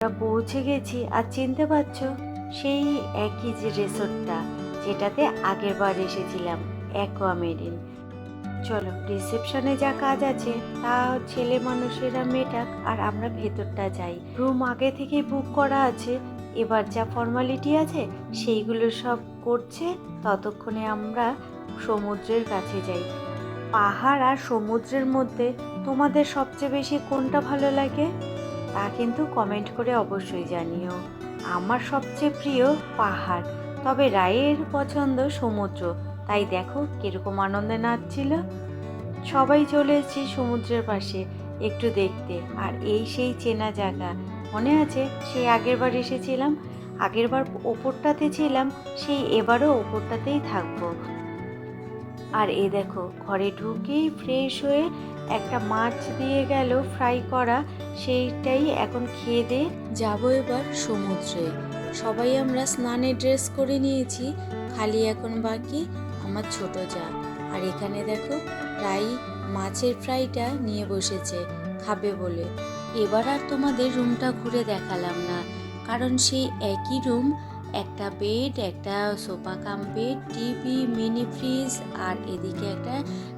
আমরা পৌঁছে গেছি আর চিনতে পারছো সেই একই যে রিসোর্টটা যেটাতে আগের বার এসেছিলাম, অ্যাকোয়া মেরিন। চলো রিসেপশনে যা কাজ আছে তা ছেলে মানুষেরা মেটাক আর আমরা ভেতরটা যাই। রুম আগে থেকে বুক করা আছে, এবার যা ফর্মালিটি আছে সেইগুলো সব করছে, ততক্ষণে আমরা সমুদ্রের কাছে যাই। পাহাড় আর সমুদ্রের মধ্যে তোমাদের সবচেয়ে বেশি কোনটা ভালো লাগে তা কিন্তু কমেন্ট করে অবশ্যই জানিও। আমার সবচেয়ে প্রিয় পাহাড়, তবে রায়ের পছন্দ সমুদ্র। তাই দেখো কিরকম আনন্দে নাচছিল। সবাই চলে এসেছি সমুদ্রের পাশে একটু দেখতে। আর এই সেই চেনা জায়গা, মনে আছে সেই আগের বার এসেছিলাম, আগের বার ওপরটাতে ছিলাম, সেই এবারও ওপরটাতেই থাকবো। আর এ দেখো ঘরে ঢুকেই ফ্রেশ হয়ে একটা মাছ দিয়ে গেল ফ্রাই করা, সেইটাই এখন খেয়ে দিয়ে যাবো এবার সমুদ্রে। সবাই আমরা স্নানের ড্রেস করে নিয়েছি, খালি এখন বাকি আমার ছোট যা। আর এখানে দেখো রাই মাছের ফ্রাইটা নিয়ে বসেছে খাবে বলে। এবার আর তোমাদের রুমটা ঘুরে দেখালাম না, কারণ সেই একই রুম, একটা বেড, একটা sofa cum bed, TV, mini fridge, আর এদিকে একটা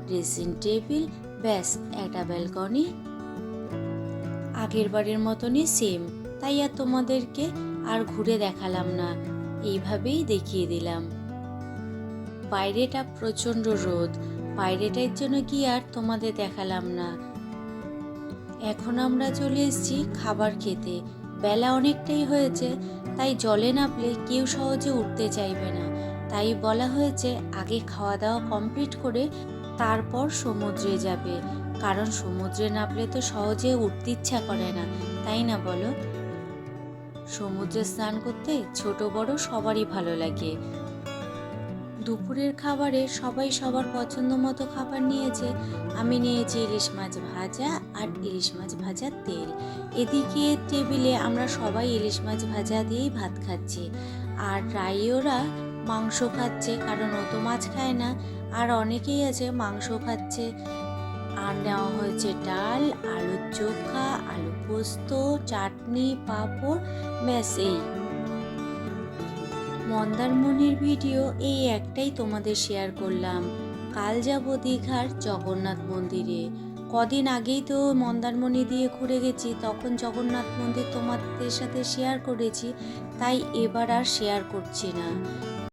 ড্রেসিং টেবিল, ব্যাস একটা ব্যালকনি। আগের বারের মতনই সেম, তাই আর তোমাদেরকে আর ঘুরে দেখালাম না, এইভাবেই দেখিয়ে দিলাম। বাইরেটা প্রচণ্ড রোদ, বাইরেটার জন্য কি আর তোমাদের দেখালাম না। এখন আমরা চলে এসেছি খাবার খেতে। বেলা অনেকটাই হয়েছে, তাই জলে নামলে কেউ সহজে উঠতে চাইবে না, তাই বলা হয়েছে আগে খাওয়া দাওয়া কমপ্লিট করে তারপর সমুদ্রে যাবে, কারণ সমুদ্রে নামলে তো সহজে উঠতে ইচ্ছা করে না, তাই না বলো? সমুদ্রে স্নান করতে ছোট বড় সবারই ভালো লাগে। দুপুরের খাবারে সবাই সবার পছন্দ মতো খাবার নিয়েছে। আমি নিয়েছি ইলিশ মাছ ভাজা আর ইলিশ মাছ ভাজার তেল। এদিকে টেবিলে আমরা সবাই ইলিশ মাছ ভাজা দিয়েই ভাত খাচ্ছি, আর রাইওরা মাংস খাচ্ছে, কারণ ও তো মাছ খায় না। আর অনেকেই আছে মাংস খাচ্ছে। আর নেওয়া হয়েছে ডাল, আলুর চোখা, আলু পোস্ত, চাটনি, পাঁপড়, ব্যাস এই। মন্দারমণির ভিডিও এই একটাই তোমাদের শেয়ার করলাম। কাল যাব দীঘার জগন্নাথ মন্দিরে। কদিন আগেই তো মন্দারমণি দিয়ে ঘুরে গেছি, তখন জগন্নাথ মন্দির তোমাদের সাথে শেয়ার করেছি, তাই এবার আর শেয়ার করছি না।